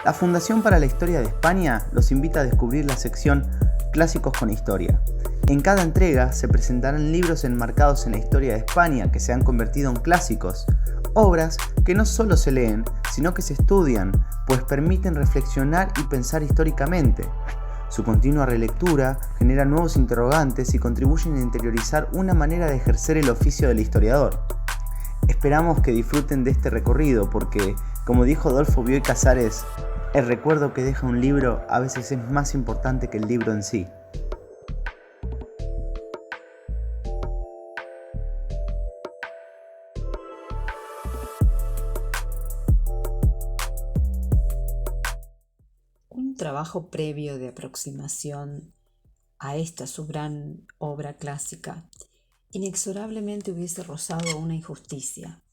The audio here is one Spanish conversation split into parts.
La Fundación para la Historia de España los invita a descubrir la sección Clásicos con Historia. En cada entrega se presentarán libros enmarcados en la historia de España que se han convertido en clásicos, obras que no solo se leen, sino que se estudian, pues permiten reflexionar y pensar históricamente. Su continua relectura genera nuevos interrogantes y contribuyen a interiorizar una manera de ejercer el oficio del historiador. Esperamos que disfruten de este recorrido porque, como dijo Adolfo Bioy Casares, el recuerdo que deja un libro a veces es más importante que el libro en sí. Un trabajo previo de aproximación a esta su gran obra clásica inexorablemente hubiese rozado una injusticia.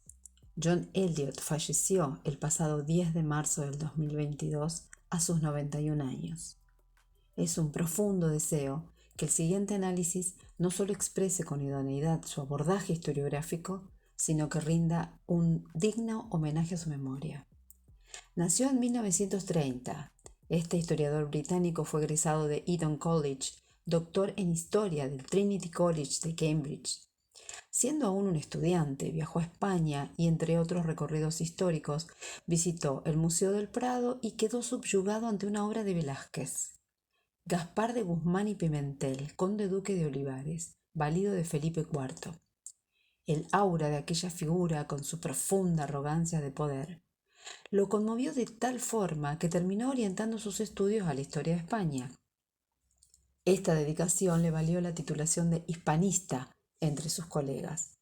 John Eliot falleció el pasado 10 de marzo del 2022 a sus 91 años. Es un profundo deseo que el siguiente análisis no solo exprese con idoneidad su abordaje historiográfico, sino que rinda un digno homenaje a su memoria. Nació en 1930. Este historiador británico fue egresado de Eton College, doctor en historia del Trinity College de Cambridge. Siendo aún un estudiante, viajó a España y, entre otros recorridos históricos, visitó el Museo del Prado y quedó subyugado ante una obra de Velázquez. Gaspar de Guzmán y Pimentel, conde duque de Olivares, valido de Felipe IV. El aura de aquella figura, con su profunda arrogancia de poder, lo conmovió de tal forma que terminó orientando sus estudios a la historia de España. Esta dedicación le valió la titulación de hispanista entre sus colegas.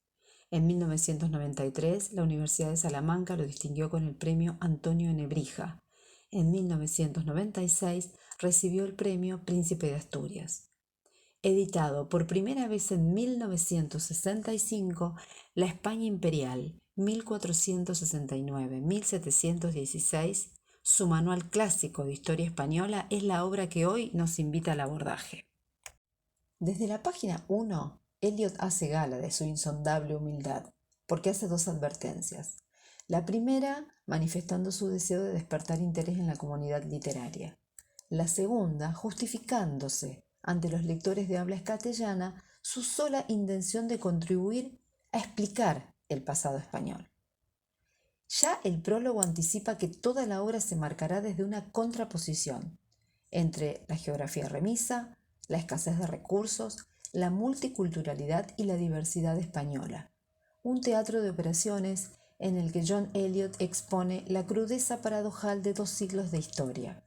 En 1993, la Universidad de Salamanca lo distinguió con el premio Antonio de Nebrija. En 1996 recibió el premio Príncipe de Asturias. Editado por primera vez en 1965, La España Imperial, 1469-1716, su manual clásico de historia española es la obra que hoy nos invita al abordaje. Desde la página 1, Eliot hace gala de su insondable humildad, porque hace dos advertencias. La primera, manifestando su deseo de despertar interés en la comunidad literaria. La segunda, justificándose ante los lectores de habla castellana su sola intención de contribuir a explicar el pasado español. Ya el prólogo anticipa que toda la obra se marcará desde una contraposición entre la geografía remisa, la escasez de recursos, la multiculturalidad y la diversidad española. Un teatro de operaciones en el que John Eliot expone la crudeza paradojal de 2 siglos de historia.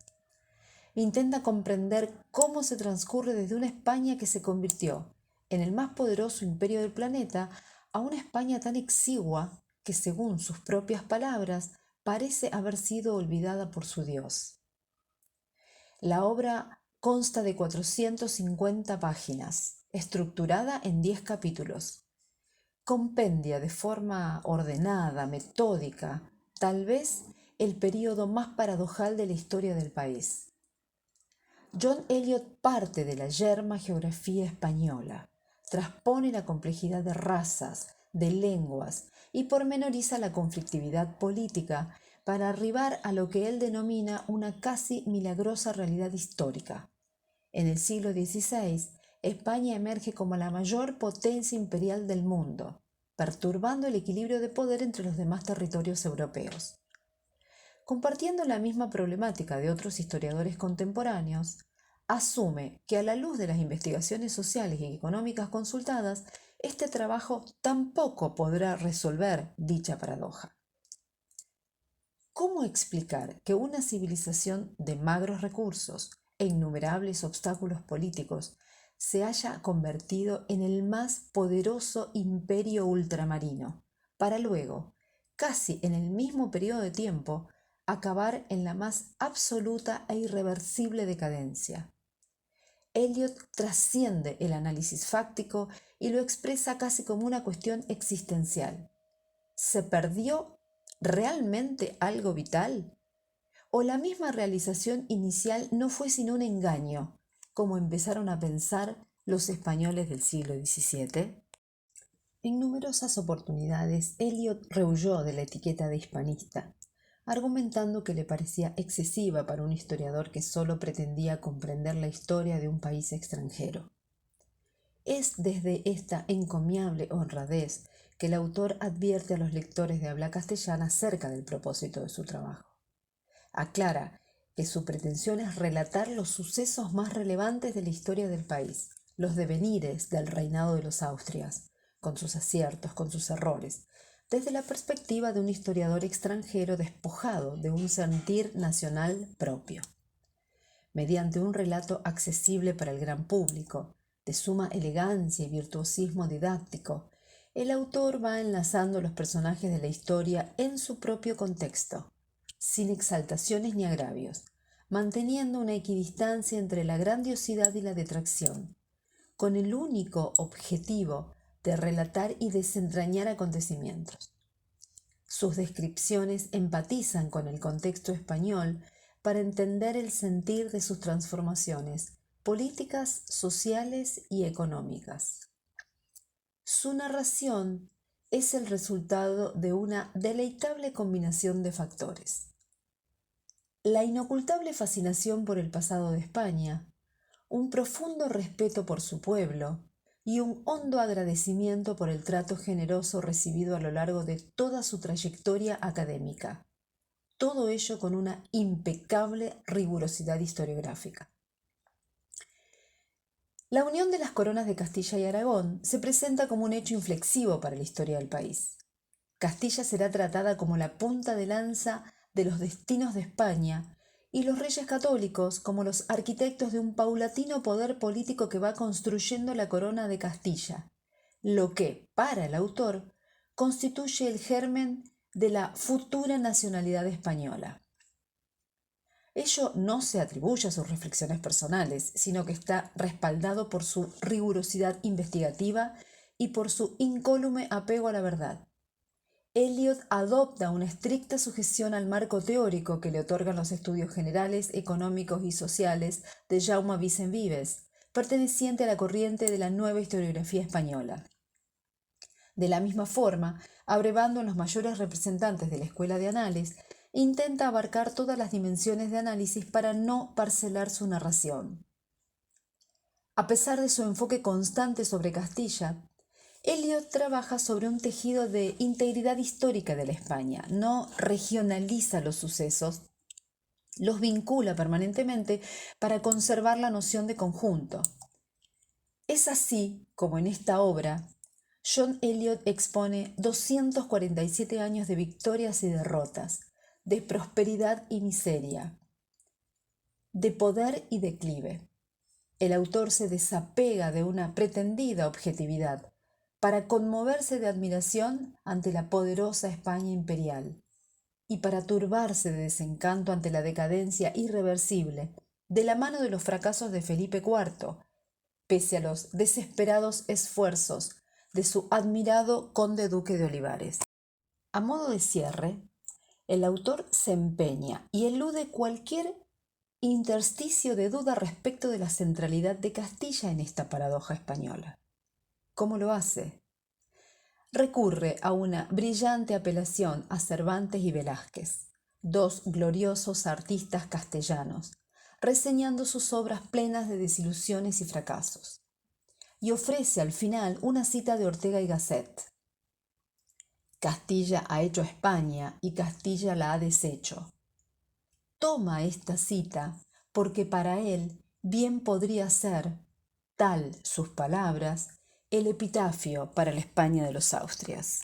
Intenta comprender cómo se transcurre desde una España que se convirtió en el más poderoso imperio del planeta a una España tan exigua que, según sus propias palabras, parece haber sido olvidada por su Dios. La obra consta de 450 páginas, estructurada en 10 capítulos. Compendia de forma ordenada, metódica, tal vez el período más paradojal de la historia del país. John Eliot parte de la yerma geografía española, transpone la complejidad de razas, de lenguas y pormenoriza la conflictividad política para arribar a lo que él denomina una casi milagrosa realidad histórica. En el siglo XVI, España emerge como la mayor potencia imperial del mundo, perturbando el equilibrio de poder entre los demás territorios europeos. Compartiendo la misma problemática de otros historiadores contemporáneos, asume que a la luz de las investigaciones sociales y económicas consultadas, este trabajo tampoco podrá resolver dicha paradoja. ¿Cómo explicar que una civilización de magros recursos e innumerables obstáculos políticos se haya convertido en el más poderoso imperio ultramarino, para luego, casi en el mismo periodo de tiempo, acabar en la más absoluta e irreversible decadencia? Eliot trasciende el análisis fáctico y lo expresa casi como una cuestión existencial. ¿Se perdió realmente algo vital? ¿O la misma realización inicial no fue sino un engaño, como empezaron a pensar los españoles del siglo XVII? En numerosas oportunidades, Eliot rehuyó de la etiqueta de hispanista. argumentando que le parecía excesiva para un historiador que solo pretendía comprender la historia de un país extranjero. Es desde esta encomiable honradez que el autor advierte a los lectores de habla castellana acerca del propósito de su trabajo. Aclara que su pretensión es relatar los sucesos más relevantes de la historia del país, los devenires del reinado de los Austrias, con sus aciertos, con sus errores, desde la perspectiva de un historiador extranjero despojado de un sentir nacional propio. Mediante un relato accesible para el gran público, de suma elegancia y virtuosismo didáctico, el autor va enlazando los personajes de la historia en su propio contexto, sin exaltaciones ni agravios, manteniendo una equidistancia entre la grandiosidad y la detracción, con el único objetivo de relatar y desentrañar acontecimientos. Sus descripciones empatizan con el contexto español para entender el sentir de sus transformaciones políticas, sociales y económicas. Su narración es el resultado de una deleitable combinación de factores. La inocultable fascinación por el pasado de España, un profundo respeto por su pueblo y un hondo agradecimiento por el trato generoso recibido a lo largo de toda su trayectoria académica. Todo ello con una impecable rigurosidad historiográfica. La unión de las coronas de Castilla y Aragón se presenta como un hecho inflexivo para la historia del país. Castilla será tratada como la punta de lanza de los destinos de España y los reyes católicos como los arquitectos de un paulatino poder político que va construyendo la corona de Castilla, lo que, para el autor, constituye el germen de la futura nacionalidad española. Ello no se atribuye a sus reflexiones personales, sino que está respaldado por su rigurosidad investigativa y por su incólume apego a la verdad. Eliot adopta una estricta sujeción al marco teórico que le otorgan los estudios generales, económicos y sociales de Jaume Vicens Vives, perteneciente a la corriente de la nueva historiografía española. De la misma forma, abrevando en los mayores representantes de la escuela de Anales, intenta abarcar todas las dimensiones de análisis para no parcelar su narración. A pesar de su enfoque constante sobre Castilla, Eliot trabaja sobre un tejido de integridad histórica de la España, no regionaliza los sucesos, los vincula permanentemente para conservar la noción de conjunto. Es así como en esta obra, John Eliot expone 247 años de victorias y derrotas, de prosperidad y miseria, de poder y declive. El autor se desapega de una pretendida objetividad para conmoverse de admiración ante la poderosa España imperial y para turbarse de desencanto ante la decadencia irreversible de la mano de los fracasos de Felipe IV, pese a los desesperados esfuerzos de su admirado conde duque de Olivares. A modo de cierre, el autor se empeña y elude cualquier intersticio de duda respecto de la centralidad de Castilla en esta paradoja española. ¿Cómo lo hace? Recurre a una brillante apelación a Cervantes y Velázquez, dos gloriosos artistas castellanos, reseñando sus obras plenas de desilusiones y fracasos. Y ofrece al final una cita de Ortega y Gasset. Castilla ha hecho España y Castilla la ha deshecho. Toma esta cita porque para él bien podría ser, tal sus palabras, el epitafio para la España de los Austrias.